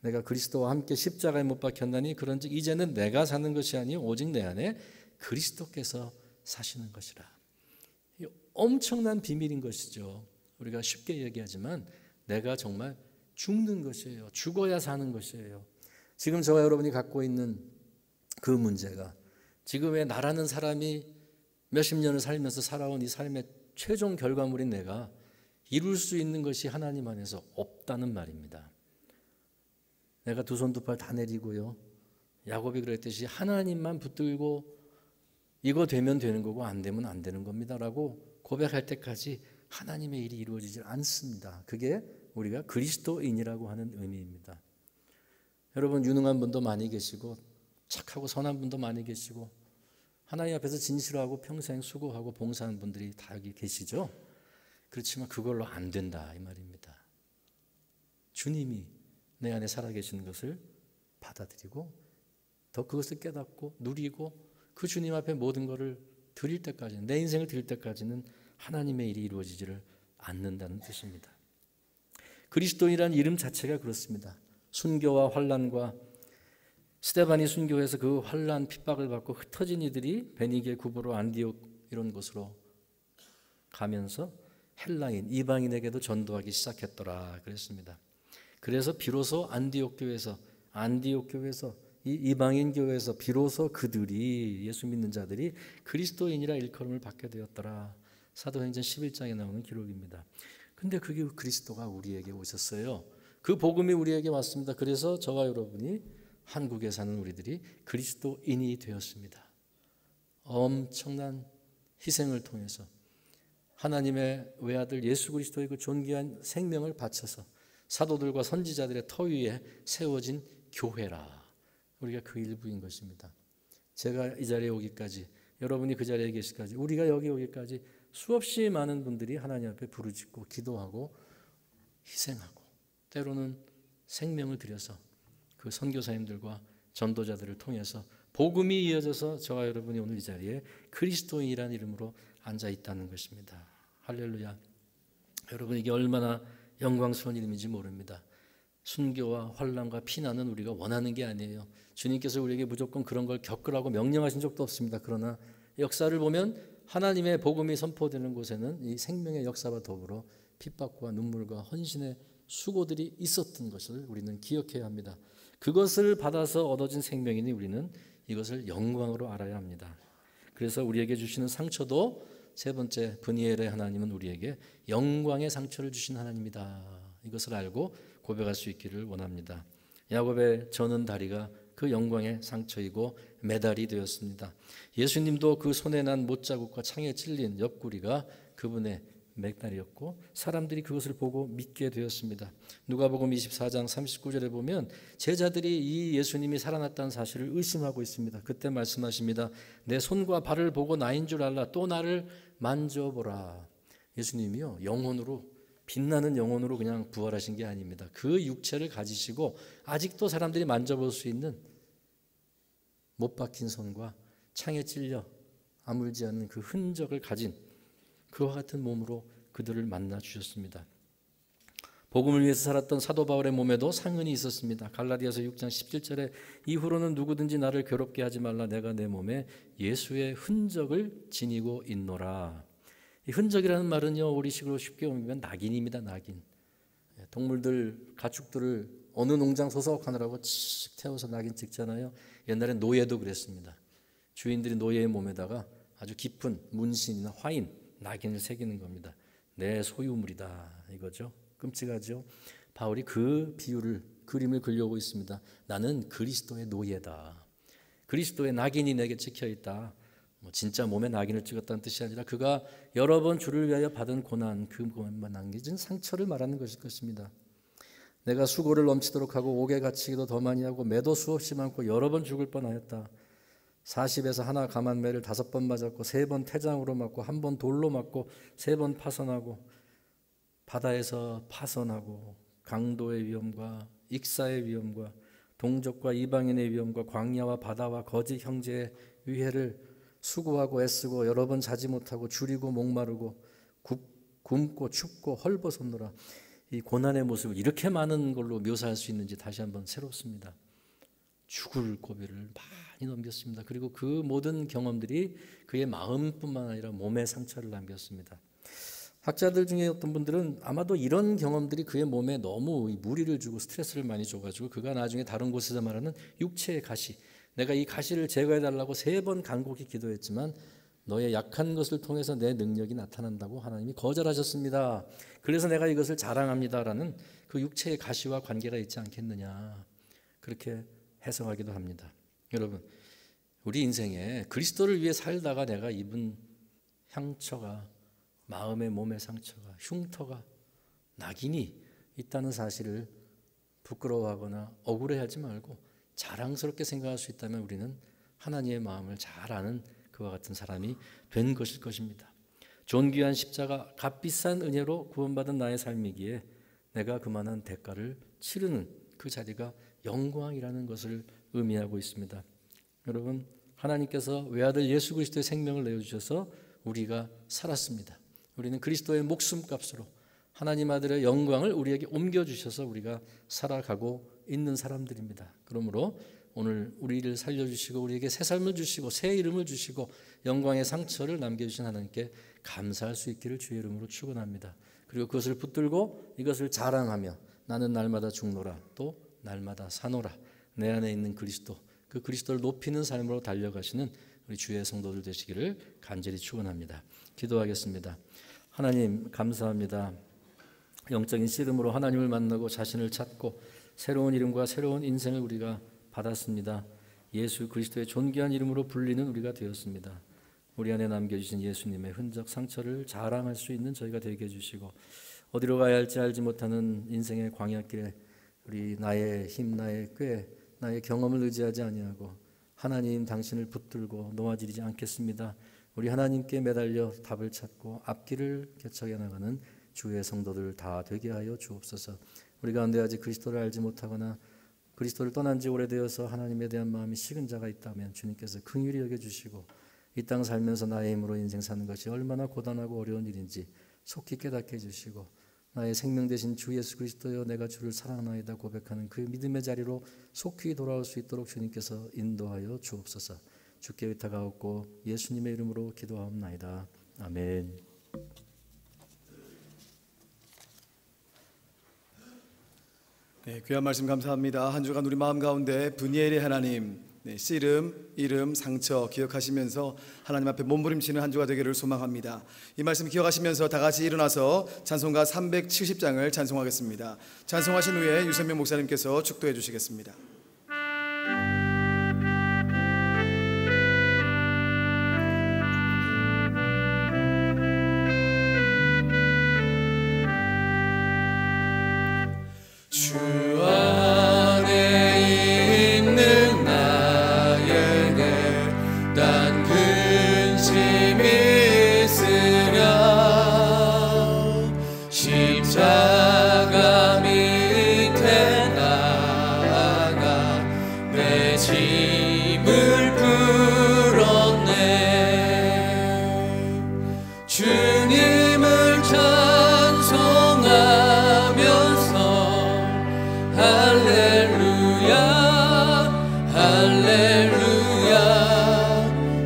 내가 그리스도와 함께 십자가에 못 박혔나니 그런즉 이제는 내가 사는 것이 아니요 오직 내 안에 그리스도께서 사시는 것이라. 엄청난 비밀인 것이죠. 우리가 쉽게 얘기하지만 내가 정말 죽는 것이에요. 죽어야 사는 것이에요. 지금 저와 여러분이 갖고 있는 그 문제가 지금의 나라는 사람이 몇십 년을 살면서 살아온 이 삶의 최종 결과물인 내가 이룰 수 있는 것이 하나님 안에서 없다는 말입니다. 내가 두 손 두 팔 다 내리고요. 야곱이 그랬듯이 하나님만 붙들고 이거 되면 되는 거고 안 되면 안 되는 겁니다라고 고백할 때까지 하나님의 일이 이루어지지 않습니다. 그게 우리가 그리스도인이라고 하는 의미입니다. 여러분 유능한 분도 많이 계시고 착하고 선한 분도 많이 계시고 하나님 앞에서 진실하고 평생 수고하고 봉사하는 분들이 다 여기 계시죠. 그렇지만 그걸로 안 된다 이 말입니다. 주님이 내 안에 살아계시는 것을 받아들이고 더 그것을 깨닫고 누리고 그 주님 앞에 모든 것을 드릴 때까지는, 내 인생을 드릴 때까지는 하나님의 일이 이루어지지를 않는다는 뜻입니다. 그리스도인이라는 이름 자체가 그렇습니다. 순교와 환난과 스데반이 순교해서 그 환난 핍박을 받고 흩어진 이들이 베니게, 구브로, 안디옥 이런 곳으로 가면서 헬라인, 이방인에게도 전도하기 시작했더라 그랬습니다. 그래서 비로소 안디옥 교회에서 이 이방인 교회에서 비로소 그들이, 예수 믿는 자들이 그리스도인이라 일컬음을 받게 되었더라. 사도행전 11장에 나오는 기록입니다. 근데 그게 그리스도가 우리에게 오셨어요. 그 복음이 우리에게 왔습니다. 그래서 저와 여러분이 한국에 사는 우리들이 그리스도인이 되었습니다. 엄청난 희생을 통해서 하나님의 외아들 예수 그리스도의 그 존귀한 생명을 바쳐서 사도들과 선지자들의 터 위에 세워진 교회라. 우리가 그 일부인 것입니다. 제가 이 자리에 오기까지, 여러분이 그 자리에 계시기까지, 우리가 여기 오기까지 수없이 많은 분들이 하나님 앞에 부르짖고 기도하고 희생하고 때로는 생명을 들여서 그 선교사님들과 전도자들을 통해서 복음이 이어져서 저와 여러분이 오늘 이 자리에 그리스도인이라는 이름으로 앉아 있다는 것입니다. 할렐루야. 여러분, 이게 얼마나 영광스러운 일인지 모릅니다. 순교와 환난과 피난은 우리가 원하는 게 아니에요. 주님께서 우리에게 무조건 그런 걸 겪으라고 명령하신 적도 없습니다. 그러나 역사를 보면 하나님의 복음이 선포되는 곳에는 이 생명의 역사와 더불어 핍박과 눈물과 헌신의 수고들이 있었던 것을 우리는 기억해야 합니다. 그것을 받아서 얻어진 생명이니 우리는 이것을 영광으로 알아야 합니다. 그래서 우리에게 주시는 상처도 세 번째, 브니엘의 하나님은 우리에게 영광의 상처를 주신 하나님이다. 이것을 알고 고백할 수 있기를 원합니다. 야곱의 저는 다리가 그 영광의 상처이고 메달이 되었습니다. 예수님도 그 손에 난 못자국과 창에 찔린 옆구리가 그분의 맥달이었고 사람들이 그것을 보고 믿게 되었습니다. 누가복음 24장 39절에 보면 제자들이 이 예수님이 살아났다는 사실을 의심하고 있습니다. 그때 말씀하십니다. 내 손과 발을 보고 나인 줄 알라. 또 나를 만져보라. 예수님이요, 영혼으로, 빛나는 영혼으로 그냥 부활하신 게 아닙니다. 그 육체를 가지시고 아직도 사람들이 만져볼 수 있는 못 박힌 손과 창에 찔려 아물지 않는 그 흔적을 가진 그와 같은 몸으로 그들을 만나 주셨습니다. 복음을 위해서 살았던 사도 바울의 몸에도 상흔이 있었습니다. 갈라디아서 6장 17절에 이후로는 누구든지 나를 괴롭게 하지 말라. 내가 내 몸에 예수의 흔적을 지니고 있노라. 이 흔적이라는 말은요, 우리식으로 쉽게 옮기면 낙인입니다. 낙인. 동물들, 가축들을 어느 농장 소속하느라고 칙 태워서 낙인 찍잖아요. 옛날엔 노예도 그랬습니다. 주인들이 노예의 몸에다가 아주 깊은 문신이나 화인, 낙인을 새기는 겁니다. 내 소유물이다 이거죠. 끔찍하죠. 바울이 그 비유를, 그림을 그려오고 있습니다. 나는 그리스도의 노예다. 그리스도의 낙인이 내게 찍혀있다. 진짜 몸에 낙인을 찍었다는 뜻이 아니라 그가 여러 번 주를 위하여 받은 고난, 그 고난만 남겨진 상처를 말하는 것일 것입니다. 내가 수고를 넘치도록 하고 옥에 갇히기도 더 많이 하고 매도 수없이 많고 여러 번 죽을 뻔하였다. 40에서 하나 감한 매를 5번 맞았고 3번 태장으로 맞고 1번 돌로 맞고 3번 파선하고 바다에서 파선하고 강도의 위험과 익사의 위험과 동족과 이방인의 위험과 광야와 바다와 거짓 형제의 위해를 수고하고 애쓰고 여러 번 자지 못하고 줄이고 목마르고 굶고 춥고 헐벗었노라. 이 고난의 모습을 이렇게 많은 걸로 묘사할 수 있는지 다시 한번 새롭습니다. 죽을 고비를 많이 넘겼습니다. 그리고 그 모든 경험들이 그의 마음뿐만 아니라 몸에 상처를 남겼습니다. 학자들 중에 어떤 분들은 아마도 이런 경험들이 그의 몸에 너무 무리를 주고 스트레스를 많이 줘가지고 그가 나중에 다른 곳에서 말하는 육체의 가시, 내가 이 가시를 제거해달라고 3번 간곡히 기도했지만 너의 약한 것을 통해서 내 능력이 나타난다고 하나님이 거절하셨습니다. 그래서 내가 이것을 자랑합니다라는 그 육체의 가시와 관계가 있지 않겠느냐, 그렇게 해석하기도 합니다. 여러분, 우리 인생에 그리스도를 위해 살다가 내가 입은 상처가, 마음의 몸의 상처가, 흉터가, 낙인이 있다는 사실을 부끄러워하거나 억울해하지 말고 자랑스럽게 생각할 수 있다면 우리는 하나님의 마음을 잘 아는 그와 같은 사람이 된 것일 것입니다. 존귀한 십자가, 값비싼 은혜로 구원받은 나의 삶이기에 내가 그만한 대가를 치르는 그 자리가 영광이라는 것을 의미하고 있습니다. 여러분, 하나님께서 외아들 예수 그리스도의 생명을 내어주셔서 우리가 살았습니다. 우리는 그리스도의 목숨값으로 하나님 아들의 영광을 우리에게 옮겨주셔서 우리가 살아가고 있는 사람들입니다. 그러므로 오늘 우리를 살려주시고 우리에게 새 삶을 주시고 새 이름을 주시고 영광의 상처를 남겨주신 하나님께 감사할 수 있기를 주의 이름으로 축원합니다. 그리고 그것을 붙들고 이것을 자랑하며 나는 날마다 죽노라 또 날마다 사노라, 내 안에 있는 그리스도, 그 그리스도를 높이는 삶으로 달려가시는 우리 주의 성도들 되시기를 간절히 축원합니다. 기도하겠습니다. 하나님 감사합니다. 영적인 씨름으로 하나님을 만나고 자신을 찾고 새로운 이름과 새로운 인생을 우리가 받았습니다. 예수 그리스도의 존귀한 이름으로 불리는 우리가 되었습니다. 우리 안에 남겨주신 예수님의 흔적 상처를 자랑할 수 있는 저희가 되게 해주시고 어디로 가야 할지 알지 못하는 인생의 광야길에 우리 나의 힘, 나의 꾀, 나의 경험을 의지하지 아니하고 하나님 당신을 붙들고 놓아지리지 않겠습니다. 우리 하나님께 매달려 답을 찾고 앞길을 개척해 나가는 주의 성도들 다 되게 하여 주옵소서. 우리 가운데 아직 그리스도를 알지 못하거나 그리스도를 떠난 지 오래되어서 하나님에 대한 마음이 식은 자가 있다면 주님께서 긍휼히 여겨주시고 이 땅 살면서 나의 힘으로 인생 사는 것이 얼마나 고단하고 어려운 일인지 속히 깨닫게 해주시고 나의 생명 되신 주 예수 그리스도여 내가 주를 사랑하나이다 고백하는 그 믿음의 자리로 속히 돌아올 수 있도록 주님께서 인도하여 주옵소서. 주께 의탁하옵고 예수님의 이름으로 기도하옵나이다. 아멘. 네, 귀한 말씀 감사합니다. 한 주간 우리 마음 가운데 분이엘의 하나님, 씨름, 이름, 상처 기억하시면서 하나님 앞에 몸부림치는 한 주가 되기를 소망합니다. 이 말씀 기억하시면서 다 같이 일어나서 찬송가 370장을 찬송하겠습니다. 찬송하신 후에 유선명 목사님께서 축도해 주시겠습니다. 주 안에 있는 나에게 딴 근심이 있으랴 십자가 밑에 나아가 내 짐을 풀었네. 주님을 찬송하면서 할렐루야 할렐루야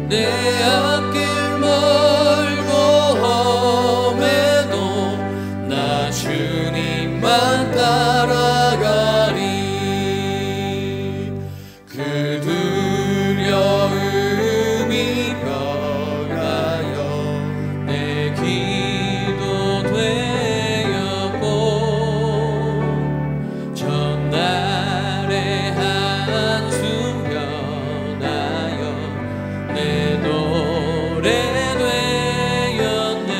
내 앞길 멀고 험해도 나 주님만 따라가리. 그 두려움이 변하여 내 기도 되었고 전날의 한숨 변하여 내 노래 되었네.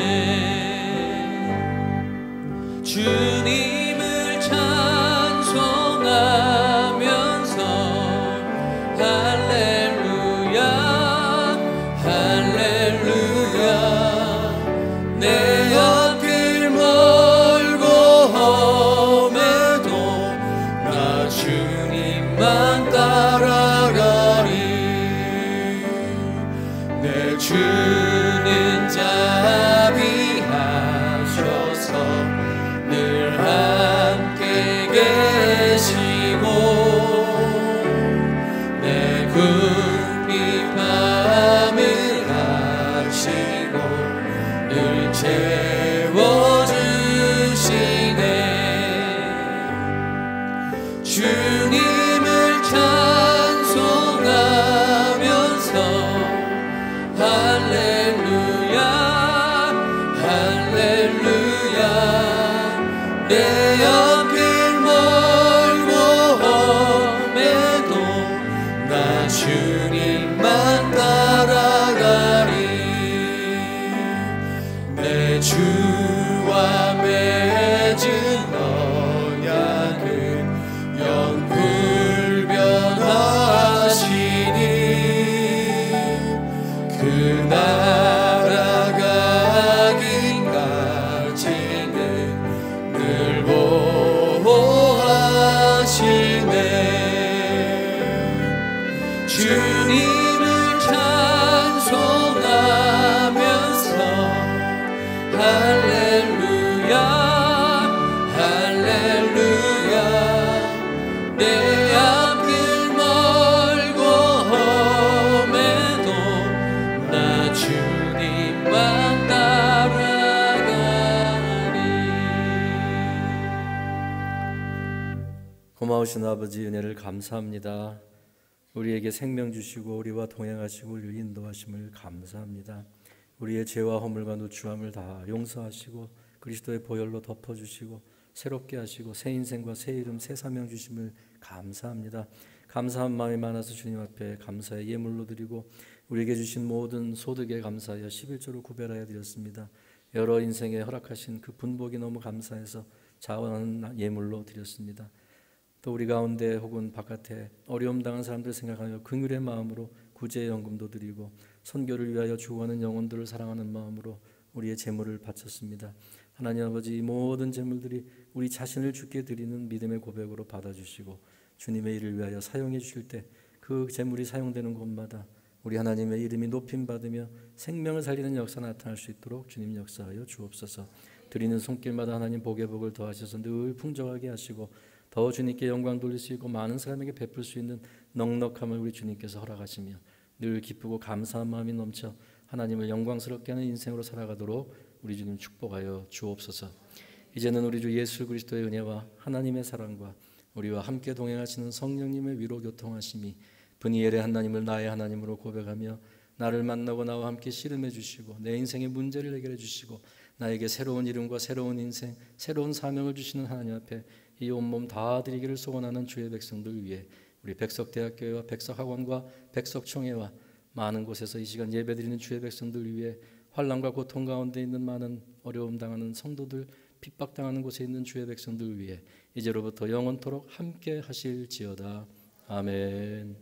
주님을 찬송하면서 할렐루야 할렐루야 내 앞길 멀고 험해도 나 주님만 따라가리. 내 주는 자비하셔서 늘 함께 계시고 내 궁핍함을 아시고 늘 채워주시네. 주님을 찬송하면서 할렐루야 할렐루야 내 앞길 멀고 험해도 나 주님만 따라가리. 내 주와 맺은 언약은 영구 고마우신 아버지 은혜를 감사합니다. 우리에게 생명 주시고 우리와 동행하시고 우리를 인도하심을 감사합니다. 우리의 죄와 허물과 누추함을 다 용서하시고 그리스도의 보혈로 덮어주시고 새롭게 하시고 새 인생과 새 이름 새 사명 주심을 감사합니다. 감사한 마음이 많아서 주님 앞에 감사의 예물로 드리고 우리에게 주신 모든 소득에 감사하여 11조를 구별하여 드렸습니다. 여러 인생에 허락하신 그 분복이 너무 감사해서 자원하는 예물로 드렸습니다. 또 우리 가운데 혹은 바깥에 어려움 당한 사람들 생각하며 긍휼의 마음으로 구제의 연금도 드리고 선교를 위하여 죽어가는 영혼들을 사랑하는 마음으로 우리의 재물을 바쳤습니다. 하나님 아버지, 이 모든 재물들이 우리 자신을 주께 드리는 믿음의 고백으로 받아주시고 주님의 일을 위하여 사용해 주실 때 그 재물이 사용되는 곳마다 우리 하나님의 이름이 높임받으며 생명을 살리는 역사 나타날 수 있도록 주님 역사하여 주옵소서. 드리는 손길마다 하나님 복의 복을 더하셔서 늘 풍족하게 하시고 더 주님께 영광 돌릴 수 있고 많은 사람에게 베풀 수 있는 넉넉함을 우리 주님께서 허락하시며 늘 기쁘고 감사한 마음이 넘쳐 하나님을 영광스럽게 하는 인생으로 살아가도록 우리 주님 축복하여 주옵소서. 이제는 우리 주 예수 그리스도의 은혜와 하나님의 사랑과 우리와 함께 동행하시는 성령님의 위로 교통하심이 브니엘의 하나님을 나의 하나님으로 고백하며 나를 만나고 나와 함께 씨름해 주시고 내 인생의 문제를 해결해 주시고 나에게 새로운 이름과 새로운 인생, 새로운 사명을 주시는 하나님 앞에 이 온몸 다 드리기를 소원하는 주의 백성들 위해 우리 백석대학교와 백석학원과 백석총회와 많은 곳에서 이 시간 예배드리는 주의 백성들 위해 환난과 고통 가운데 있는 많은 어려움 당하는 성도들, 핍박당하는 곳에 있는 주의 백성들 위해 이제로부터 영원토록 함께 하실지어다. 아멘.